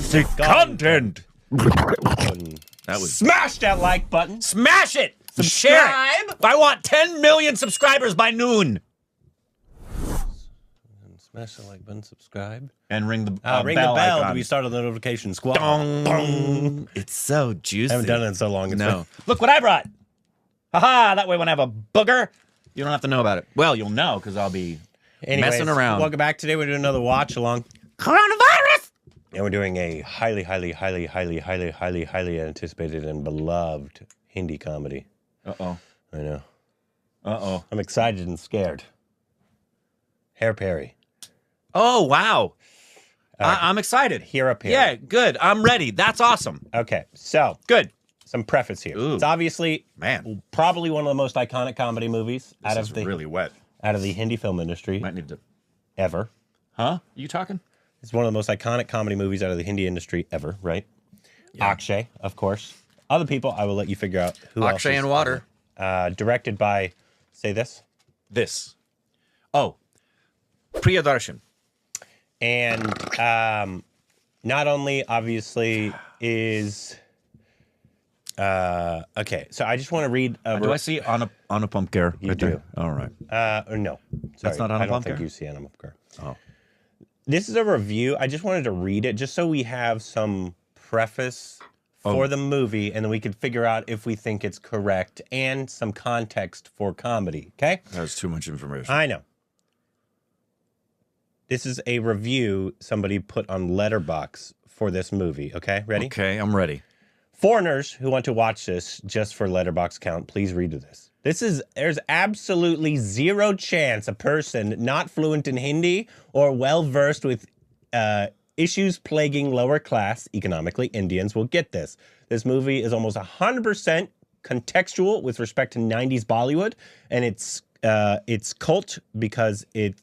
The content. That was Smash that like button. Smash it. Subscribe. Share it. I want 10 million subscribers by noon. smash the like button, subscribe, And ring the ring bell the bell. icon. Do we start on the notification squad? Dong. Dong. It's so juicy. I haven't done it in so long. It's No. Look what I brought. Haha, that way when I have a booger, you don't have to know about it. Well, you'll know because I'll be Anyways, messing around. Welcome back. Today we're doing another watch along. Coronavirus! And we're doing a highly anticipated and beloved Hindi comedy. Uh-oh. I know. Uh-oh. I'm excited and scared. Hair Perry. Oh, wow. I'm excited. Hera Perry. Yeah, good. I'm ready. That's awesome. Okay, so Good. some preface here. Ooh. It's obviously Man, probably one of the most iconic comedy movies this is really wet. out of the Hindi film industry Might need to... ever. Huh? You talking? It's one of the most iconic comedy movies out of the Hindi industry ever, right? Yeah. Akshay, of course. Other people, I will let you figure out who else. Akshay is and water. directed by, say this. This. Oh. Priyadarshan. And not only, obviously, is... okay, so I just want to read... Do I see Anupam Kher? You right do. there? All right. No. Sorry, That's not I don't Anupam think Kher? you see Anupam Kher. Oh. This is a review. I just wanted to read it just so we have some preface for the movie, and then we could figure out if we think it's correct and some context for comedy, okay? That's too much information. I know. This is a review somebody put on Letterboxd for this movie, okay? Ready? Okay, I'm ready. Foreigners who want to watch this just for Letterboxd count, please read this. There's absolutely zero chance a person not fluent in Hindi or well-versed with issues plaguing lower class, economically, Indians will get this. This movie is almost 100% contextual with respect to 90s Bollywood, and it's cult because it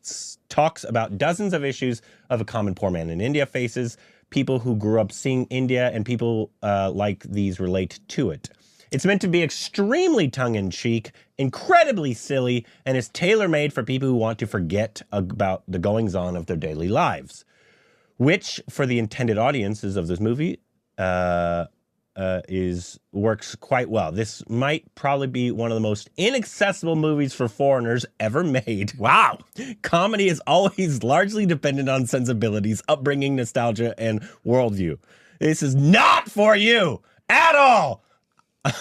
talks about dozens of issues of a common poor man in India faces, people who grew up seeing India, and people like these relate to it. It's meant to be extremely tongue-in-cheek, incredibly silly, and is tailor-made for people who want to forget about the goings-on of their daily lives, which, for the intended audiences of this movie, works quite well. This might probably be one of the most inaccessible movies for foreigners ever made. Wow. Comedy is always largely dependent on sensibilities, upbringing, nostalgia, and worldview. This is not for you at all.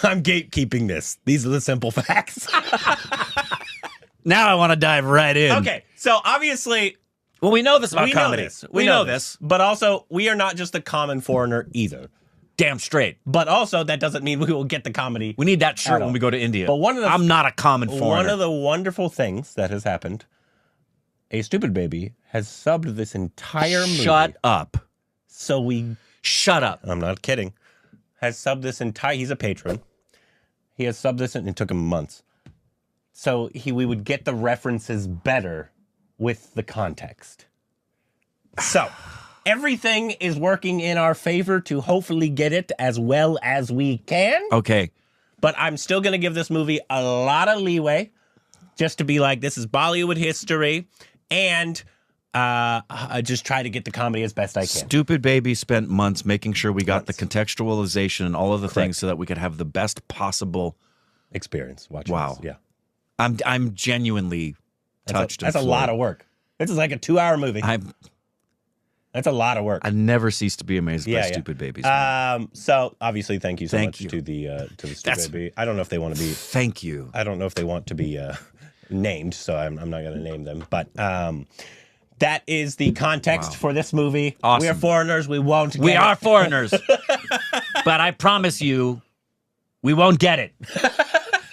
I'm gatekeeping this. These are the simple facts. Now I want to dive right in. Okay, so obviously... Well, we know this about we comedy. know this. We know this. But also, we are not just a common foreigner either. Damn straight. But also, that doesn't mean we will get the comedy. We need that shirt At all. when we go to India. But one of the- I'm not a common foreigner. One of the wonderful things that has happened, A Stupid Baby has subbed this entire movie. Shut up. So we... Shut up. I'm not kidding. Has subbed this entire... He's a patron. He has subbed this, and it took him months. So we would get the references better with the context. So... everything is working in our favor to hopefully get it as well as we can. Okay. But I'm still going to give this movie a lot of leeway just to be like, this is Bollywood history, and I just try to get the comedy as best I can. Stupid Baby spent months making sure we got the contextualization and all of the things so that we could have the best possible experience watching Wow. this. Yeah. I'm genuinely touched. That's a lot of work. This is like a 2-hour movie. That's a lot of work. I never cease to be amazed by Stupid Babies. So obviously, thank you so much you. to the Stupid Baby. I don't know if they want to be. Thank you. I don't know if they want to be named, so I'm not going to name them. But that is the context for this movie. Awesome. We are foreigners. We won't. Get We are it. foreigners. But I promise you, we won't get it.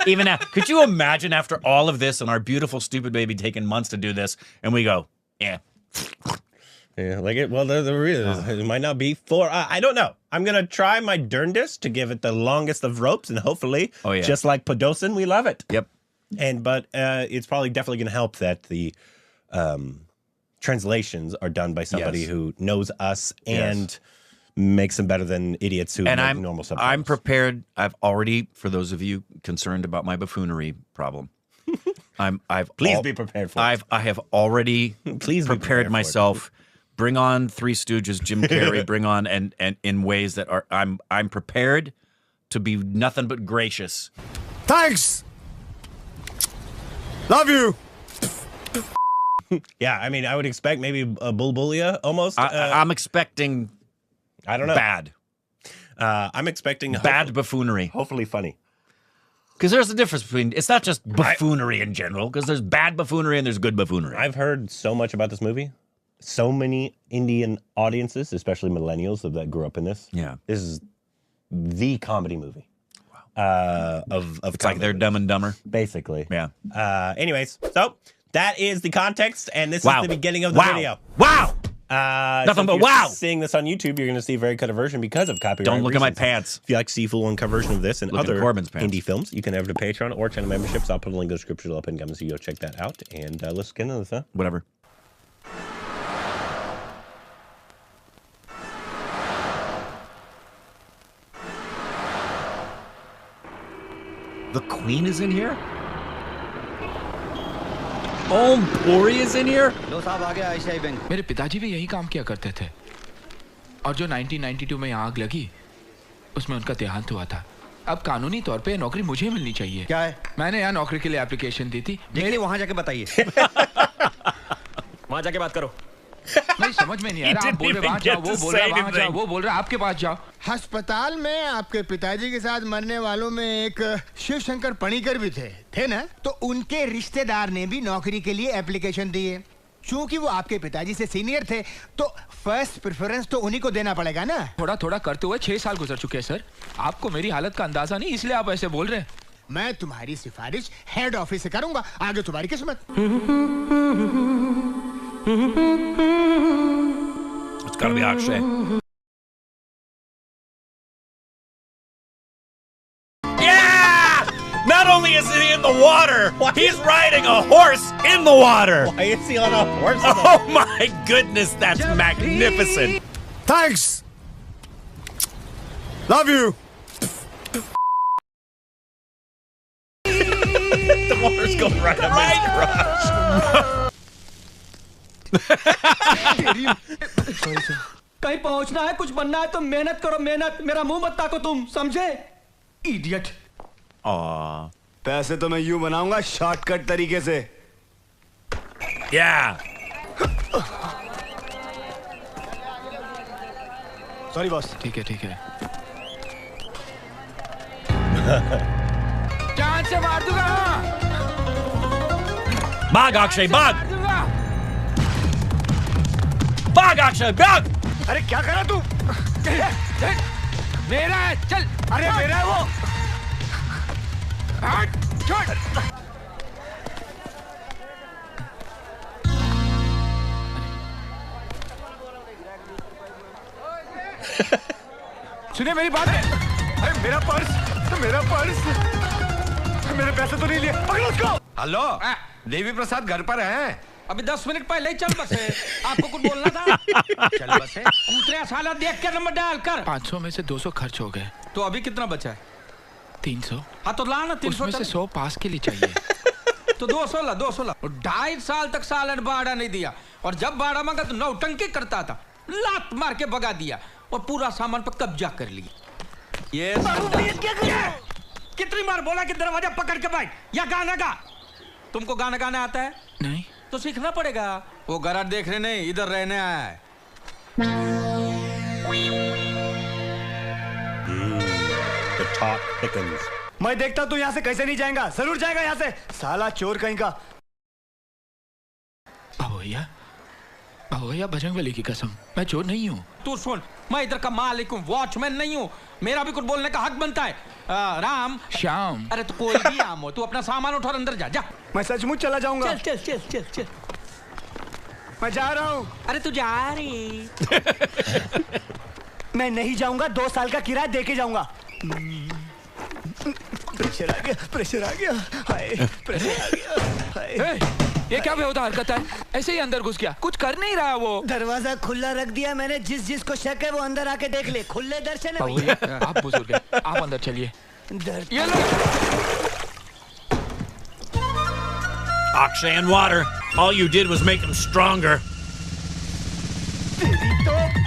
Even now, could you imagine after all of this and our beautiful Stupid Baby taking months to do this, and we go, yeah. Yeah, like it. Well, it might not be for. I don't know. I'm gonna try my darndest to give it the longest of ropes, and hopefully, just like Podosin, we love it. Yep. But it's probably definitely gonna help that the translations are done by somebody who knows us and makes them better than idiots who make normal subtitles. I'm prepared. I've already, for those of you concerned about my buffoonery problem, I've Please be prepared for it. I have already Please be prepared for it. myself Bring on Three Stooges, Jim Carrey. Bring on and in ways that are I'm prepared to be nothing but gracious. Thanks. Love you. Yeah, I mean, I would expect maybe a Bulbulia almost. I'm expecting I don't know. bad I'm expecting bad buffoonery. hopefully funny. Because there's a difference between, it's not just buffoonery in general, because there's bad buffoonery and there's good buffoonery. I've heard so much about this movie. So many Indian audiences, especially millennials that grew up in this. Yeah. This is the comedy movie. Wow. Of It's like they're Dumb and Dumber. basically. Yeah. Anyways, so that is the context, and this Wow. is the beginning of the video. Wow. Nothing but if you're wow. Seeing this on YouTube, you're going to see a very cut version because of copyright. Don't look at my reasons. pants. If you like to see full uncut version of this and Look at other Corbin's pants. indie films, you can head over to Patreon or channel memberships. I'll put a link in the description below and come so you go check that out. And let's get into this, huh? Whatever. The Queen is in here? Om Puri is in here? मेरे पिताजी भी यही काम किया करते थे और जो 1992 में आग लगी उसमें उनका देहांत हुआ था। अब कानूनी तौर पे नौकरी मुझे मिलनी चाहिए। क्या है? मैंने यहाँ नौकरी के लिए एप्लीकेशन दी थी। मेरे वहां जाके बताइए। वहां जाके बात करो। नहीं समझ में नहीं आ रहा। आप बोल रहे वहाँ जाओ, वो बोल रहा वहाँ जाओ, वो बोल रहा आपके पास जाओ। अस्पताल में आपके पिताजी के साथ मरने वालों में एक शिव शंकर पणिकर भी थे ना? तो उनके रिश्तेदार ने भी नौकरी के लिए एप्लीकेशन दी है। चूंकि वो आपके पिताजी से सीनियर थे, तो फर्स्ट प्रेफरेंस तो उन्हीं को देना पड़ेगा ना? थोड़ा थोड़ा करते हुए 6 साल गुजर चुके हैं सर। आपको मेरी हालत का अंदाजा नहीं, इसलिए आप ऐसे बोल रहे हैं। मैं तुम्हारी सिफारिश हेड ऑफिस से करूंगा, आगे तुम्हारी किस्मत। It's gotta be Akshay. Yeah! Not only is he in the water, he's riding a horse in the water. Why is he on a horse? Oh my goodness, that's magnificent. Thanks. Love you. The horse goes right up his crotch. कहीं पहुंचना है, कुछ बनना है तो मेहनत करो, मेहनत। मेरा मुंह मत ताको तुम, समझे? इडियट। Aw. पैसे तो मैं यूं बनाऊंगा शॉर्टकट तरीके से। Yeah. Sorry boss. ठीक है। जान से मार दूंगा। Bag, Akshay, bag! मार दूंगा। Bag, Akshay, bag! अरे क्या करा तू? मेरा है, चल। अरे मेरा है वो। हट, छोड़। सुनिए मेरी बात। अरे मेरा पर्स, मेरे पैसे तो नहीं लिए। पकड़ो उसको। हेलो, देवी प्रसाद घर पर हैं? अभी 10 मिनट पहले ही चल बसे। आपको कुछ बोलना था? चल बसे। दूसरे साला देख के नंबर डाल कर। 500 में से 200 खर्च हो गए। तो अभी कितना बचा है? 300। हाँ तो ला ना 300। उसमें से 100 पास के लिए चाहिए। तो 200 ला। 2.5 साल तक सालन भाड़ा नहीं दिया, और जब भाड़ा मांगा तो नौटंकी करता था। लात मार के भगा दिया और पूरा सामान पर कब्जा कर लिया। ये कितनी बार बोला कि दरवाजा पकड़ के बैठ या गाना गा। तुमको गाना गाना आता है? नहीं। तो सीखना पड़ेगा। वो गराज देखने नहीं, इधर रहने आया है। The top thickens. मैं देखता तू यहाँ से कैसे नहीं जाएगा। जरूर जाएगा यहाँ से, साला चोर कहीं का। भैया बजरंगबली की कसम, मैं चोर नहीं हूँ। तू सुन, मैं इधर का मालिक हूँ, वॉचमैन नहीं हूँ। मेरा भी कुछ बोलने का हक बनता है। राम, श्याम। अरे तो कोई भी आम हो, तू अपना सामान उठा और अंदर जा। मैं सचमुच चला जाऊंगा। चल। मैं जा रहा हूँ। अरे तू जा रही। मैं नहीं जाऊंगा, 2 साल का किराया दे के जाऊंगा। प्रेशर आ गया। हाय, प्रेशर आ गया। हाय। ये क्या बेहुदा हरकत है? ऐसे ही अंदर घुस गया, कुछ कर नहीं रहा वो। दरवाजा खुला रख दिया मैंने, जिसको शक है वो अंदर आके देख ले। खुले दर्शन है भैया। आप बुजुर्ग हैं, आप अंदर चलिए। ये लो। Akshay and water. All you did was make him stronger.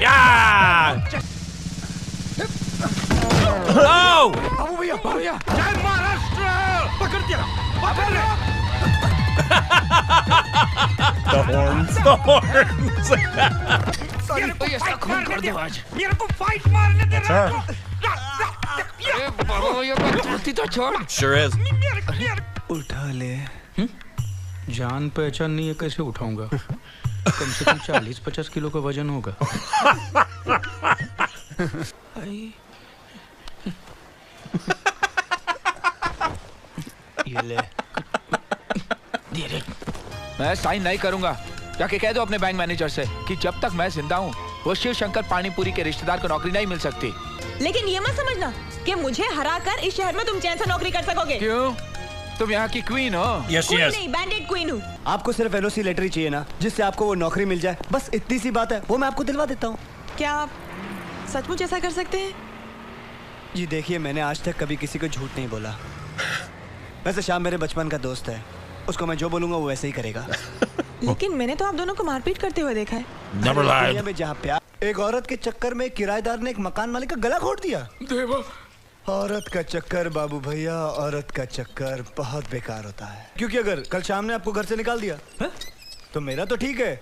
Yeah! Oh! बाबू भैया जय महाराष्ट्र पकड़ दिया पकड़ ले The horns. The horns. भैया इसका खून कर दो आज। मेरे को फाइट मारने दे Sure. अरे बाबा भैया का धरती तो छोड़। Sure is. उठा ले जान पहचान नहीं है कैसे उठाऊंगा कम से कम 40-50 किलो का वजन होगा ये ले मैं साइन नहीं करूंगा। जाके कह दो अपने बैंक मैनेजर से कि जब तक मैं जिंदा हूँ वो शिव शंकर पानीपुरी के रिश्तेदार को नौकरी नहीं मिल सकती। लेकिन ये मत समझना कि मुझे हरा कर इस शहर में तुम चैन से नौकरी कर सकोगे। क्यों? तुम यहाँ की क्वीन हो। Yes, she queen is. नहीं, बैंडेड क्वीन हूँ। आपको सिर्फ एलओसी लेटर ही चाहिए ना, जिससे आपको वो नौकरी मिल जाए। बस इतनी सी बात है, वो मैं आपको दिलवा देता हूँ। क्या आप सचमुच ऐसा कर सकते हैं? जी देखिए, मैंने आज तक कभी किसी को झूठ नहीं बोला। वैसे श्याम मेरे बचपन का दोस्त है, उसको मैं जो बोलूंगा वो वैसे ही करेगा। लेकिन मैंने तो आप दोनों को मारपीट करते हुए देखा है। Never दुनिया lied. में जहाँ प्यार, एक औरत के चक्कर में किराएदार ने एक मकान मालिक का गला घोट दिया। देवा औरत का चक्कर बाबू भैया, औरत का चक्कर बहुत बेकार होता है। क्योंकि अगर कल शाम ने आपको घर से निकाल दिया तो मेरा तो ठीक है,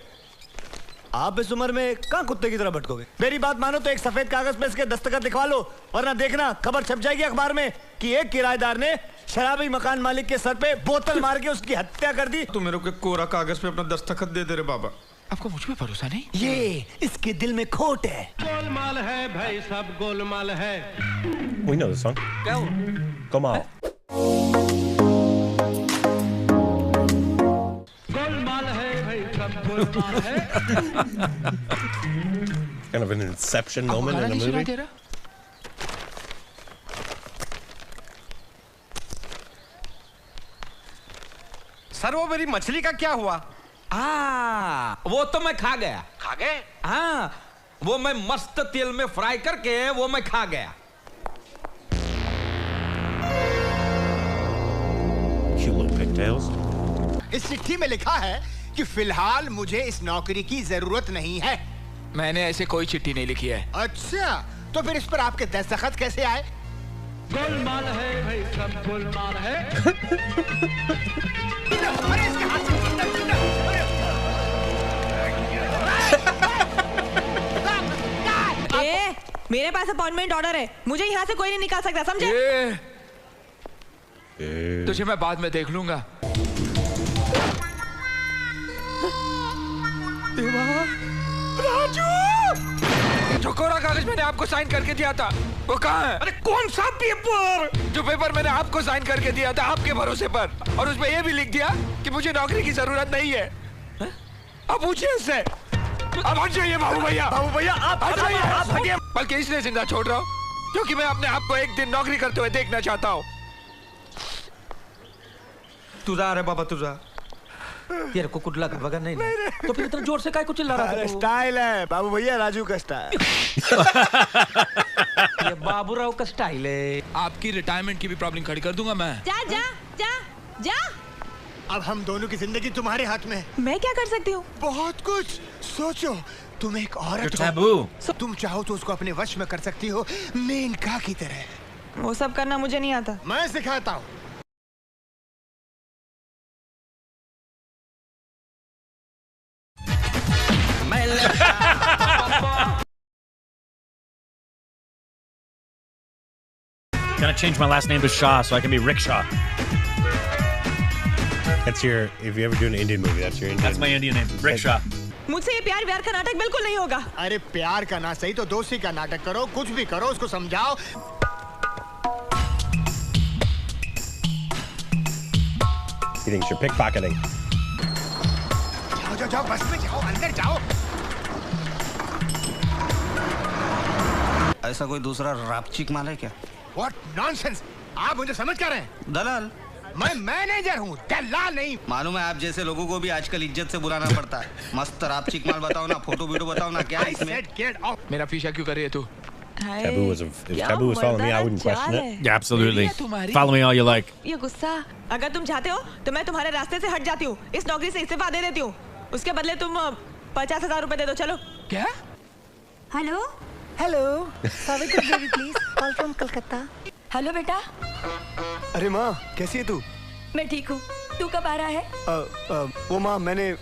आप इस उम्र में कहाँ कुत्ते की तरह भटकोगे। मेरी बात मानो तो एक सफेद कागज पे इसके दस्तखत लिखवा लो, वरना देखना खबर छप जाएगी अखबार में कि एक किराएदार ने शराबी मकान मालिक के सर पे बोतल मार के उसकी हत्या कर दी। तू मेरे को कोरा कागज पे अपना दस्तखत दे दे रे बाबा। आपको मुझ पे भरोसा नहीं? ये इसके दिल में खोट है। गोलमाल है भाई, सब गोलमाल है। We know this song. Come on. Golmaal है भाई, सब गोलमाल है। Kind of an inception moment in a movie. Sir वो मेरी मछली का क्या हुआ? वो तो मैं खा गया। खा गए? हाँ, वो मैं मस्त तेल में फ्राई करके वो मैं खा गया। Cute little pigtails. इस चिट्ठी में लिखा है कि फिलहाल मुझे इस नौकरी की जरूरत नहीं है। मैंने ऐसे कोई चिट्ठी नहीं लिखी है। अच्छा, तो फिर इस पर आपके दस्तखत कैसे आए? गोलमाल है भाई, सब गोलमाल है। अरे इसके हाथ से ए, मेरे पास अपॉइंटमेंट ऑर्डर है, मुझे यहाँ से कोई नहीं निकाल सकता, समझे? तुझे मैं बाद में देख लूंगा। राजू! जो कोरा कागज मैंने आपको साइन करके दिया था वो कहाँ है? अरे कौन सा पेपर? जो पेपर मैंने आपको साइन करके दिया था आपके भरोसे पर, और उसमें ये भी लिख दिया कि मुझे नौकरी की जरूरत नहीं है। अब पूछिए उससे। अब हट जाइए बाबू भैया। आप हट जाइए, आप हटिए। बल्कि इसलिए जिंदा छोड़ रहा हूँ क्योंकि मैं अपने आप को एक दिन नौकरी करते हुए देखना चाहता हूँ। तुझा रे बाबा तुझा। तेरे को कुछ लगा वगैरह नहीं, तो फिर इतना जोर से काय को चिल्ला रहा था? स्टाइल है बाबू भैया, राजू का स्टाइल। ये बाबूराव का स्टाइल है। आपकी रिटायरमेंट की भी प्रॉब्लम खड़ी कर दूंगा मैं। जा जा जा जा। अब हम दोनों की जिंदगी तुम्हारे हाथ में है। मैं क्या कर सकती हूँ? बहुत कुछ सोचो, तुम एक औरत हो। Taboo. तुम चाहो तो उसको अपने वश में कर सकती हो, मेनका की तरह। वो सब करना मुझे नहीं आता। मैं सिखाता हूँ। Gonna change my last name to Shah so I can be Rickshaw. That's your, if you ever do an Indian movie, that's your Indian. That's my Indian name, Rickshaw. मुझसे ये प्यार व्यार का नाटक बिल्कुल नहीं होगा। अरे प्यार का ना सही तो दोस्ती का नाटक करो, कुछ भी करो, उसको समझाओ। He thinks you're pickpocketing. जाओ जाओ जाओ, बस में जाओ, अंदर जाओ। ऐसा कोई दूसरा रापचिक माल है क्या? What nonsense! आप मुझे समझ क्या रहे हैं? दलाल। मैं मैनेजर हूँ, दलाल नहीं। मालूम है आप जैसे लोगों को भी आजकल इज्जत से बुलाना पड़ता है। मस्त रापचिक माल बताओ ना, फोटो वीडियो बताओ ना, क्या है I इसमें? said get out. मेरा पीछा क्यों कर रही है तू? Taboo was if Taboo was following me, I wouldn't question it. Yeah, absolutely. Follow me all you like. ये गुस्सा, अगर तुम चाहते हो तो मैं तुम्हारे रास्ते से हट जाती हूँ, इस नौकरी से इस्तीफा दे देती हूँ। उसके बदले तुम 50,000 रुपए दे दो। चलो। क्या? Hello hello Savitri Devi please call from Calcutta. Hello बेटा। अरे माँ कैसी है तू? मैं ठीक हूँ, तू कब आ रहा है? वो माँ मैंने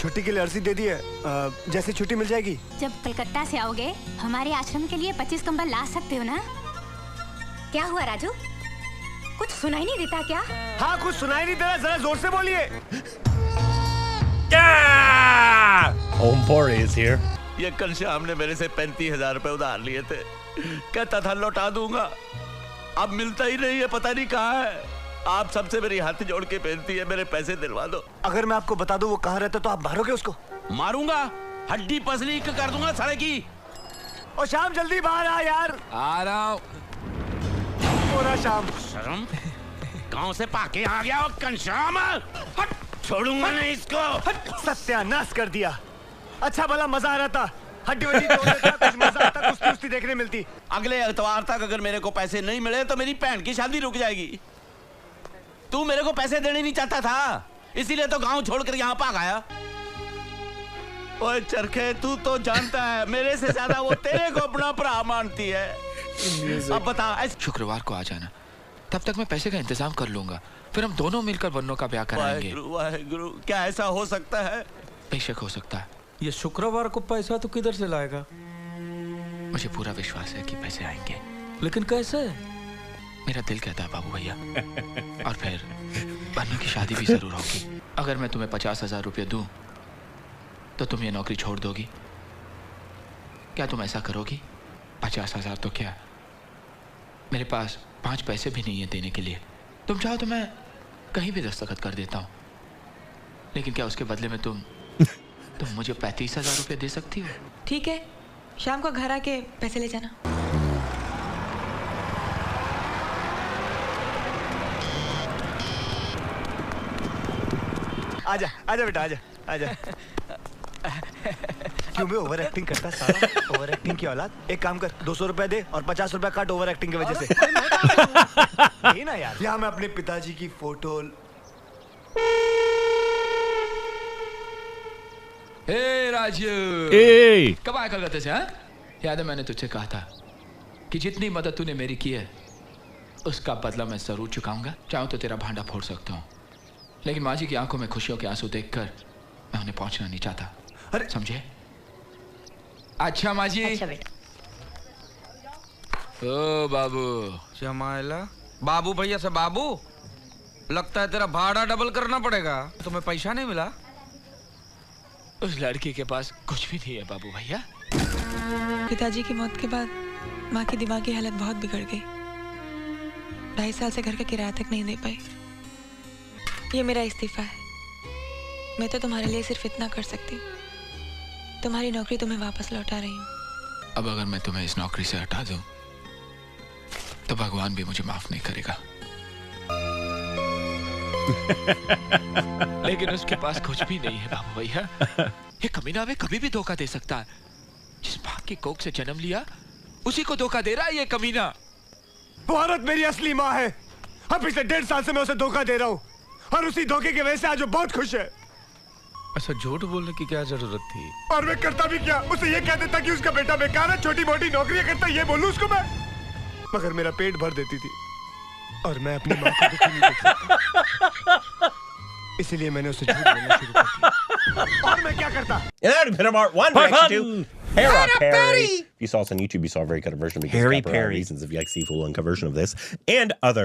छुट्टी के लिए अर्जी दे दी है, जैसे छुट्टी मिल जाएगी। जब कलकत्ता से आओगे हमारे आश्रम के लिए 25 कंबल ला सकते हो ना? क्या हुआ राजू, कुछ सुनाई नहीं देता क्या? हाँ कुछ सुनाई नहीं दे रहा, जरा जोर से बोलिए। Om Pori is here. ये कल शाम ने मेरे से 35,000 रुपए उधार लिए थे, कहता था लौटा दूंगा, अब मिलता ही नहीं है, पता नहीं कहाँ है। आप सबसे मेरी हाथ जोड़ के बेनती है, मेरे पैसे दिलवा दो। अगर मैं आपको बता दूं वो कहाँ रहता तो आप मारोगे उसको? मारूंगा, हड्डी पसली कर दूंगा साले की। और शाम जल्दी बाहर आ यार। आ रहा हूँ। शाम शर्म गांव से पाके आ गया और कंशाम, छोड़ूंगा नहीं इसको। सत्यानाश कर दिया। अच्छा भला मजा आ रहा था, हड्डी वड्डी तोड़ देता, कुछ मजा आता, कुश्ती उश्ती देखने मिलती। अगले इतवार तक अगर मेरे को पैसे नहीं मिले तो मेरी बहन की शादी रुक जाएगी। तू मेरे को पैसे देने नहीं चाहता था, इसीलिए तो गांव छोड़कर यहाँ भाग आया। ओए चरखे, तू तो जानता है मेरे से ज्यादा वो तेरे को अपना भरा मानती है। अब बता। शुक्रवार को आ जाना, तब तक मैं पैसे का इंतजाम कर लूंगा, फिर हम दोनों मिलकर बन्नों का ब्याह कराएंगे। वाहेगुरु, क्या ऐसा हो सकता है? बेशक हो सकता है। ये शुक्रवार को पैसा तो किधर से लाएगा? मुझे पूरा विश्वास है कि पैसे आएंगे। लेकिन कैसे? मेरा दिल कहता है बाबू भैया। और फिर बन्नों की शादी भी जरूर होगी। अगर मैं तुम्हें 50,000 रुपये दूं तो तुम ये नौकरी छोड़ दोगी? क्या तुम ऐसा करोगी? 50,000 तो क्या, मेरे पास 5 पैसे भी नहीं है देने के लिए। तुम चाहो तो मैं कहीं भी दस्तखत कर देता हूँ, लेकिन क्या उसके बदले में तुम मुझे 35,000 रुपये दे सकती हो? ठीक है, शाम को घर आके पैसे ले जाना। आजा आजा बेटा, आजा आजा। क्यों भी ओवर एक्टिंग करता साला, ओवर एक्टिंग की औलाद। एक काम कर, 200 रुपए दे और 50 रुपए काट ओवर एक्टिंग की वजह से। ये ना यार, यहाँ मैं अपने पिताजी की फोटो। हे राजू, ए! कब आया कलकत्ते से? हाँ, याद है मैंने तुझसे कहा था कि जितनी मदद तूने मेरी की है उसका बदला मैं जरूर चुकाऊंगा। चाहूं तो तेरा भांडा फोड़ सकता हूँ, लेकिन माँ जी की आंखों में खुशियों के आंसू देखकर मैं उन्हें पहुंचना नहीं चाहता। अरे समझे? अच्छा माँ जी। अच्छा बेटा। ओ बाबू। जमाइला बाबू भैया से बाबू, लगता है तेरा भाड़ा डबल करना पड़ेगा। तुम्हें पैसा नहीं मिला? उस लड़की के पास कुछ भी नहीं है बाबू भैया। पिताजी की मौत के बाद माँ की दिमागी हालत बहुत बिगड़ गई। 2.5 साल से घर का किराया तक नहीं दे पाई। ये मेरा इस्तीफा है। मैं तो तुम्हारे लिए सिर्फ इतना कर सकती हूँ, तुम्हारी नौकरी तुम्हें वापस लौटा रही हूँ। अब अगर मैं तुम्हें इस नौकरी से हटा दूं तो भगवान भी मुझे माफ नहीं करेगा। लेकिन उसके पास कुछ भी नहीं है बाबू भैया। ये कमीना हमें कभी भी धोखा दे सकता है। जिस माँ की कोख से जन्म लिया उसी को धोखा दे रहा है ये कमीना। वो औरत मेरी असली माँ है। अब पिछले 1.5 साल से मैं उसे धोखा दे रहा हूँ और उसी धोखे की वजह से आज वो बहुत खुश है। अच्छा, झूठ बोलने की क्या जरूरत थी? और मैं करता भी क्या? उसे ये कह देता कि उसका बेटा बेकार है, छोटी मोटी नौकरियां करता, ये बोलूं उसको मैं? मगर मेरा पेट भर देती थी और मैं अपनी माँ को दुखी नहीं देख सकता। इसलिए मैंने उसे झूठ बोलना शुरू कर दिया। और मैं क्या करता? And that would have been our one reaction to Hera Perry. If you saw us on YouTube, you saw a very cut version because Harry of copyright Perry. reasons. If you like see full uncut version of this and other